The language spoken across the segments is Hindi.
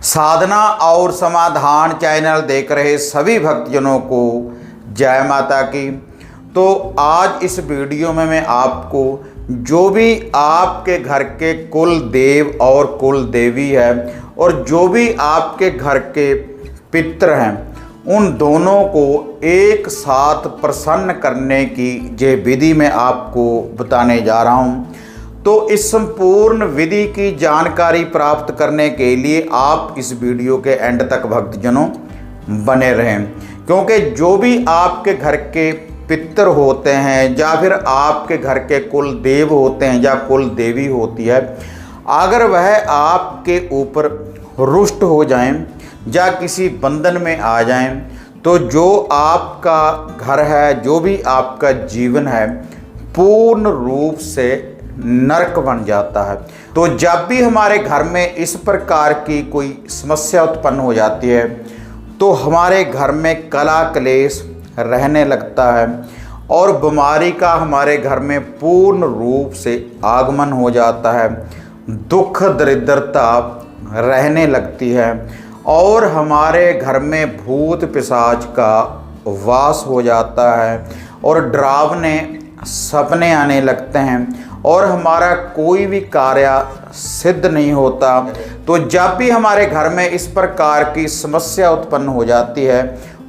साधना और समाधान चैनल देख रहे सभी भक्तजनों को जय माता की। तो आज इस वीडियो में मैं आपको जो भी आपके घर के कुल देव और कुल देवी है और जो भी आपके घर के पितृ हैं उन दोनों को एक साथ प्रसन्न करने की ये विधि मैं आपको बताने जा रहा हूँ। तो इस संपूर्ण विधि की जानकारी प्राप्त करने के लिए आप इस वीडियो के एंड तक भक्तजनों बने रहें, क्योंकि जो भी आपके घर के पितृ होते हैं या फिर आपके घर के कुल देव होते हैं या कुल देवी होती है, अगर वह आपके ऊपर रुष्ट हो जाएं या किसी बंधन में आ जाएं, तो जो आपका घर है, जो भी आपका जीवन है, पूर्ण रूप से नरक बन जाता है। तो जब भी हमारे घर में इस प्रकार की कोई समस्या उत्पन्न हो जाती है तो हमारे घर में कला क्लेश रहने लगता है और बीमारी का हमारे घर में पूर्ण रूप से आगमन हो जाता है, दुख दरिद्रता रहने लगती है और हमारे घर में भूत पिशाच का वास हो जाता है और डरावने सपने आने लगते हैं और हमारा कोई भी कार्य सिद्ध नहीं होता। तो जब भी हमारे घर में इस प्रकार की समस्या उत्पन्न हो जाती है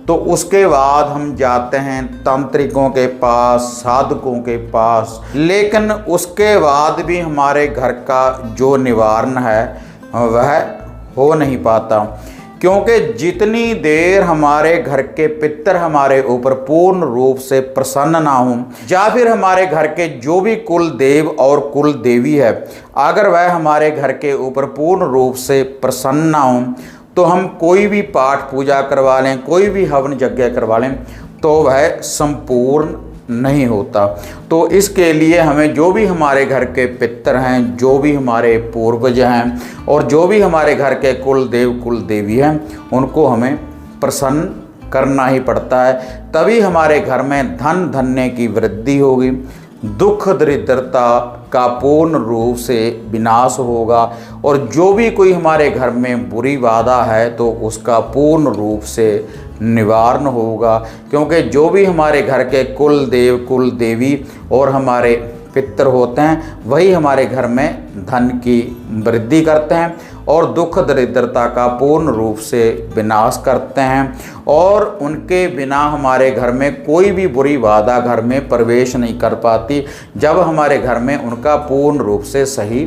तो उसके बाद हम जाते हैं तांत्रिकों के पास, साधकों के पास, लेकिन उसके बाद भी हमारे घर का जो निवारण है वह हो नहीं पाता, क्योंकि जितनी देर हमारे घर के पितृ हमारे ऊपर पूर्ण रूप से प्रसन्न ना हों या फिर हमारे घर के जो भी कुल देव और कुल देवी है, अगर वह हमारे घर के ऊपर पूर्ण रूप से प्रसन्न ना हों, तो हम कोई भी पाठ पूजा करवा लें, कोई भी हवन यज्ञ करवा लें, तो वह संपूर्ण नहीं होता। तो इसके लिए हमें जो भी हमारे घर के पितृ हैं, जो भी हमारे पूर्वज हैं और जो भी हमारे घर के कुल देव कुल देवी हैं, उनको हमें प्रसन्न करना ही पड़ता है। तभी हमारे घर में धन धन्य की वृद्धि होगी, दुख दरिद्रता का पूर्ण रूप से विनाश होगा और जो भी कोई हमारे घर में बुरी बाधा है तो उसका पूर्ण रूप से निवारण होगा, क्योंकि जो भी हमारे घर के कुल देव कुल देवी और हमारे पितृ होते हैं वही हमारे घर में धन की वृद्धि करते हैं और दुख दरिद्रता का पूर्ण रूप से विनाश करते हैं और उनके बिना हमारे घर में कोई भी बुरी बाधा घर में प्रवेश नहीं कर पाती, जब हमारे घर में उनका पूर्ण रूप से सही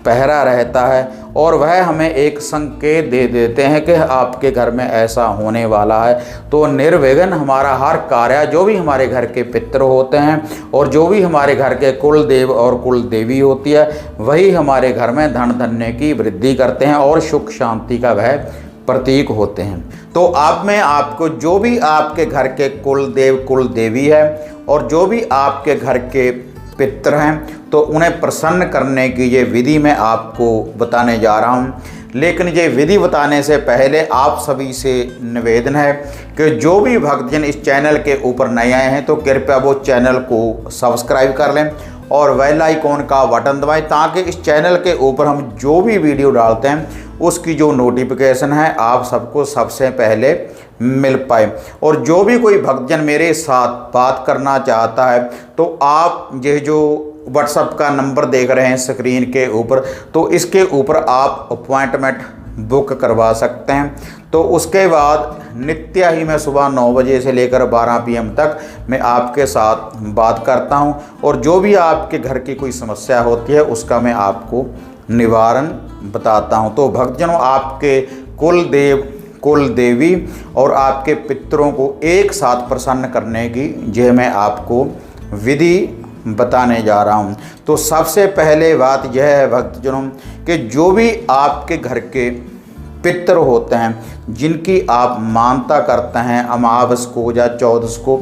पहरा रहता है और वह हमें एक संकेत दे देते हैं कि आपके घर में ऐसा होने वाला है। तो निर्विघ्न हमारा हर कार्य, जो भी हमारे घर के पितृ होते हैं और जो भी हमारे घर के कुल देव और कुल देवी होती है, वही हमारे घर में धन धन्य की वृद्धि करते हैं और सुख शांति का वह प्रतीक होते हैं। तो अब मैं आपको जो भी आपके घर के कुल देव कुल देवी है और जो भी आपके घर के पितृ हैं, तो उन्हें प्रसन्न करने की ये विधि मैं आपको बताने जा रहा हूँ। लेकिन ये विधि बताने से पहले आप सभी से निवेदन है कि जो भी भक्तजन इस चैनल के ऊपर नए आए हैं तो कृपया वो चैनल को सब्सक्राइब कर लें और बेल आइकॉन का बटन दबाएं, ताकि इस चैनल के ऊपर हम जो भी वीडियो डालते हैं उसकी जो नोटिफिकेशन है आप सबको सबसे पहले मिल पाए। और जो भी कोई भक्तजन मेरे साथ बात करना चाहता है तो आप ये जो व्हाट्सएप का नंबर देख रहे हैं स्क्रीन के ऊपर, तो इसके ऊपर आप अपॉइंटमेंट बुक करवा सकते हैं। तो उसके बाद नित्य ही मैं सुबह 9 बजे से लेकर 12 PM तक मैं आपके साथ बात करता हूं और जो भी आपके घर की कोई समस्या होती है उसका मैं आपको निवारण बताता हूं। तो भक्तजनों, आपके कुल देव कुल देवी और आपके पितरों को एक साथ प्रसन्न करने की ये मैं आपको विधि बताने जा रहा हूं। तो सबसे पहले बात यह है भक्तजनों कि जो भी आपके घर के पितृ होते हैं, जिनकी आप मानता करते हैं अमावस को या चौदस को,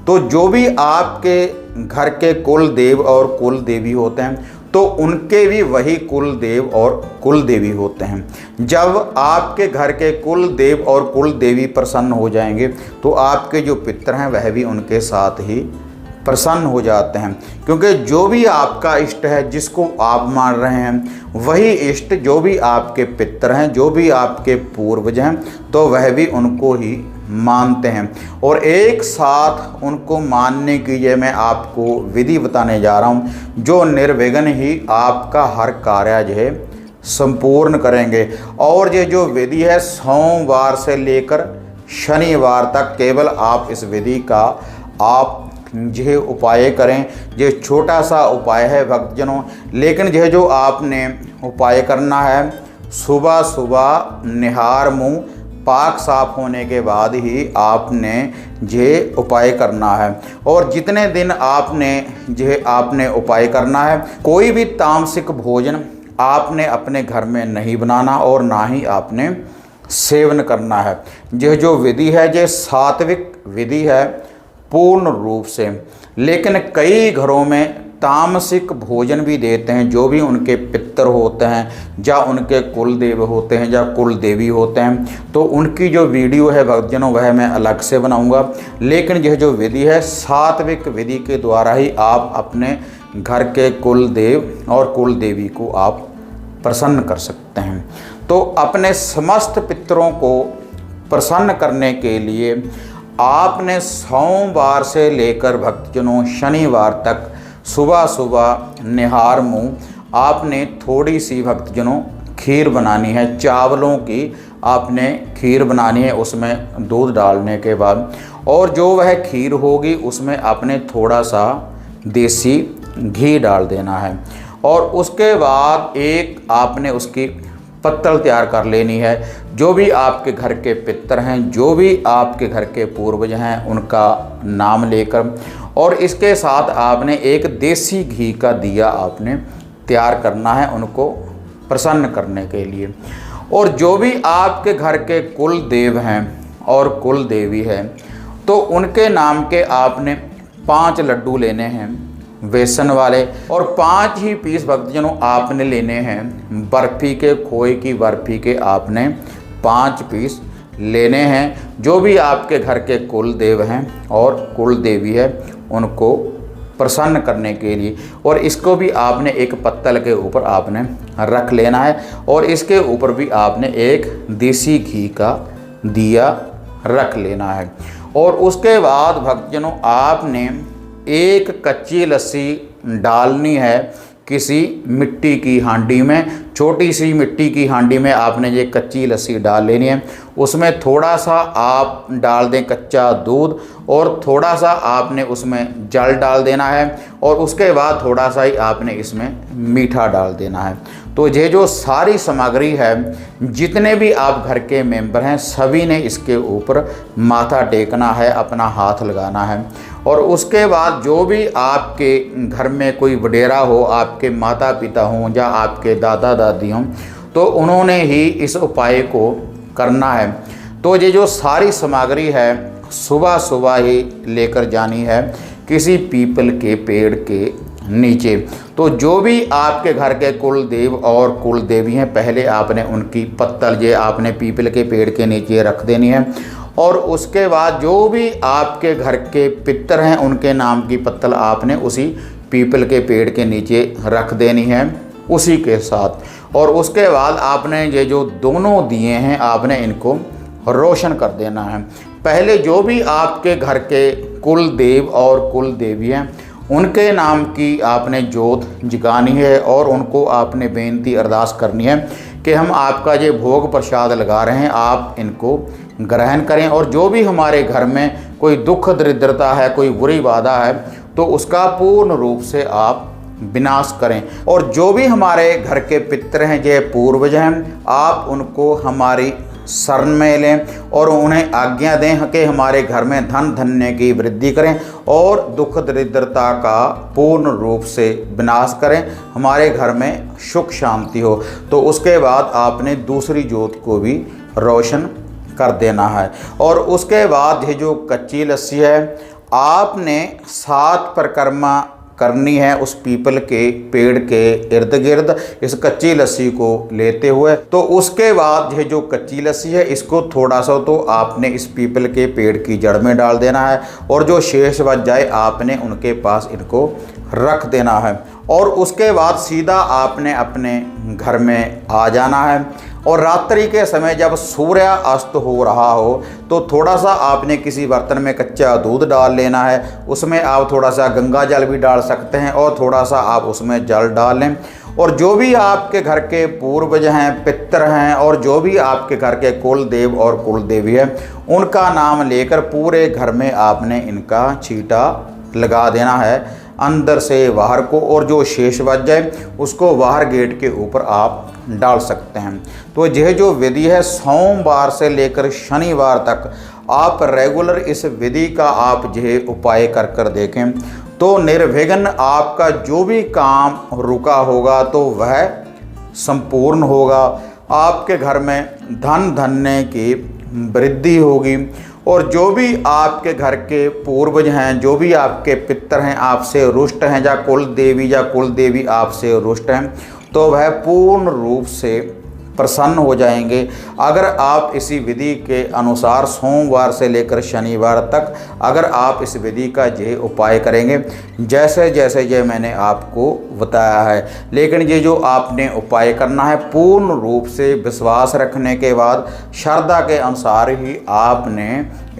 तो जो भी आपके घर के कुल देव और कुल देवी होते हैं तो उनके भी वही कुल देव और कुल देवी होते हैं। जब आपके घर के कुल देव और कुल देवी प्रसन्न हो जाएंगे तो आपके जो पितृ हैं वह भी उनके साथ ही प्रसन्न हो जाते हैं। क्योंकि जो भी आपका इष्ट है, जिसको आप मान रहे हैं, वही इष्ट, जो भी आपके पितर हैं, जो भी आपके पूर्वज हैं, तो वह भी उनको ही मानते हैं। और एक साथ उनको मानने की ये मैं आपको विधि बताने जा रहा हूँ, जो निर्विघ्न ही आपका हर कार्य जो है संपूर्ण करेंगे। और ये जो विधि है, सोमवार से लेकर शनिवार तक केवल आप इस विधि का आप यह उपाय करें। ये छोटा सा उपाय है भक्तजनों, लेकिन यह जो आपने उपाय करना है, सुबह सुबह निहार मुंह पाक साफ होने के बाद ही आपने ये उपाय करना है। और जितने दिन आपने उपाय करना है, कोई भी तामसिक भोजन आपने अपने घर में नहीं बनाना और ना ही आपने सेवन करना है। यह जो विधि है, ये सात्विक विधि है पूर्ण रूप से। लेकिन कई घरों में तामसिक भोजन भी देते हैं, जो भी उनके पितर होते हैं, या उनके कुल देव होते हैं, या कुल देवी होते हैं, तो उनकी जो वीडियो है भक्तजनों, वह मैं अलग से बनाऊंगा। लेकिन यह जो विधि है, सात्विक विधि के द्वारा ही आप अपने घर के कुल देव और कुल देवी को आप प्रसन्न कर सकते हैं। तो अपने समस्त पितरों को प्रसन्न करने के लिए आपने सोमवार से लेकर भक्तजनों शनिवार तक सुबह सुबह निहार मुंह आपने थोड़ी सी भक्तजनों खीर बनानी है। चावलों की आपने खीर बनानी है, उसमें दूध डालने के बाद। और जो वह खीर होगी उसमें आपने थोड़ा सा देसी घी डाल देना है। और उसके बाद एक आपने उसकी पत्तल तैयार कर लेनी है। जो भी आपके घर के पितर हैं, जो भी आपके घर के पूर्वज हैं, उनका नाम लेकर, और इसके साथ आपने एक देसी घी का दिया आपने तैयार करना है उनको प्रसन्न करने के लिए। और जो भी आपके घर के कुल देव हैं और कुल देवी है, तो उनके नाम के आपने 5 लड्डू लेने हैं बेसन वाले, और 5 ही पीस भक्तजनों आपने लेने हैं बर्फ़ी के, खोए की बर्फ़ी के आपने 5 पीस लेने हैं। जो भी आपके घर के कुल देव हैं और कुल देवी है, उनको प्रसन्न करने के लिए। और इसको भी आपने एक पत्तल के ऊपर आपने रख लेना है, और इसके ऊपर भी आपने एक देसी घी का दिया रख लेना है। और उसके बाद भक्तजनों आपने एक कच्ची लस्सी डालनी है किसी मिट्टी की हांडी में। छोटी सी मिट्टी की हांडी में आपने ये कच्ची लस्सी डाल लेनी है। उसमें थोड़ा सा आप डाल दें कच्चा दूध, और थोड़ा सा आपने उसमें जल डाल देना है, और उसके बाद थोड़ा सा ही आपने इसमें मीठा डाल देना है। तो ये जो सारी सामग्री है, जितने भी आप घर के मेंबर हैं, सभी ने इसके ऊपर माथा टेकना है, अपना हाथ लगाना है। और उसके बाद जो भी आपके घर में कोई वडेरा हो, आपके माता पिता हों या आपके दादा दादी हों, तो उन्होंने ही इस उपाय को करना है। तो ये जो सारी सामग्री है, सुबह सुबह ही लेकर जानी है किसी पीपल के पेड़ के नीचे। तो जो भी आपके घर के कुल देव और कुल देवी हैं, पहले आपने उनकी पत्तल ये आपने पीपल के पेड़ के नीचे रख देनी है। और उसके बाद जो भी आपके घर के पितर हैं, उनके नाम की पत्तल आपने उसी पीपल के पेड़ के नीचे रख देनी है उसी के साथ। और उसके बाद आपने ये जो दोनों दिए हैं, आपने इनको रोशन कर देना है। पहले जो भी आपके घर के कुल देव और कुल देवी हैं, उनके नाम की आपने जोत जगानी है, और उनको आपने बेनती अरदास करनी है कि हम आपका ये भोग प्रसाद लगा रहे हैं, आप इनको ग्रहण करें। और जो भी हमारे घर में कोई दुख दरिद्रता है, कोई बुरी बाधा है, तो उसका पूर्ण रूप से आप विनाश करें। और जो भी हमारे घर के पितर हैं, ये पूर्वज हैं, आप उनको हमारी शरण में लें और उन्हें आज्ञा दें कि हमारे घर में धन धान्य की वृद्धि करें और दुख दरिद्रता का पूर्ण रूप से विनाश करें, हमारे घर में सुख शांति हो। तो उसके बाद आपने दूसरी जोत को भी रोशन कर देना है। और उसके बाद ये जो कच्ची लस्सी है, आपने 7 परिक्रमा करनी है उस पीपल के पेड़ के इर्द गिर्द इस कच्ची लस्सी को लेते हुए। तो उसके बाद यह जो कच्ची लस्सी है इसको थोड़ा सा तो आपने इस पीपल के पेड़ की जड़ में डाल देना है, और जो शेष बच जाए आपने उनके पास इनको रख देना है। और उसके बाद सीधा आपने अपने घर में आ जाना है, और रात्रि के समय जब सूर्य अस्त हो रहा हो तो थोड़ा सा आपने किसी बर्तन में कच्चा दूध डाल लेना है, उसमें आप थोड़ा सा गंगा जल भी डाल सकते हैं और थोड़ा सा आप उसमें जल डाल लें। और जो भी आपके घर के पूर्वज हैं, पितर हैं, और जो भी आपके घर के कुल देव और कुल देवी है, उनका नाम लेकर पूरे घर में आपने इनका छींटा लगा देना है अंदर से बाहर को, और जो शेष बच जाए उसको बाहर गेट के ऊपर आप डाल सकते हैं। तो यह जो विधि है सोमवार से लेकर शनिवार तक आप रेगुलर इस विधि का आप यह उपाय कर कर देखें तो निर्विघ्न आपका जो भी काम रुका होगा तो वह संपूर्ण होगा। आपके घर में धन धान्य की वृद्धि होगी, और जो भी आपके घर के पूर्वज हैं, जो भी आपके पितर हैं आपसे रुष्ट हैं, या कुल देवी आपसे रुष्ट हैं, तो वह पूर्ण रूप से प्रसन्न हो जाएंगे अगर आप इसी विधि के अनुसार सोमवार से लेकर शनिवार तक अगर आप इस विधि का यह उपाय करेंगे जैसे जैसे ये मैंने आपको बताया है। लेकिन ये जो आपने उपाय करना है पूर्ण रूप से विश्वास रखने के बाद श्रद्धा के अनुसार ही आपने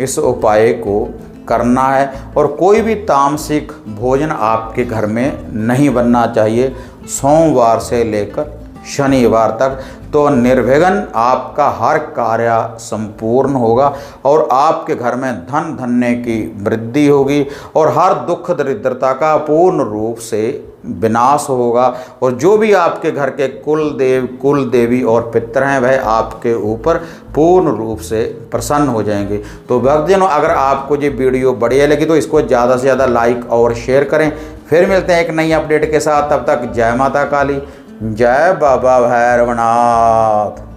इस उपाय को करना है, और कोई भी तामसिक भोजन आपके घर में नहीं बनना चाहिए सोमवार से लेकर शनिवार तक। तो निर्विघ्न आपका हर कार्य संपूर्ण होगा, और आपके घर में धन धान्य की वृद्धि होगी, और हर दुख दरिद्रता का पूर्ण रूप से विनाश होगा, और जो भी आपके घर के कुल देव कुल देवी और पितर हैं वह आपके ऊपर पूर्ण रूप से प्रसन्न हो जाएंगे। तो भक्तजनों, अगर आपको ये वीडियो बढ़िया लगी तो इसको ज़्यादा से ज़्यादा लाइक और शेयर करें। फिर मिलते हैं एक नई अपडेट के साथ, तब तक जय माता काली, जय बाबा भैरवनाथ।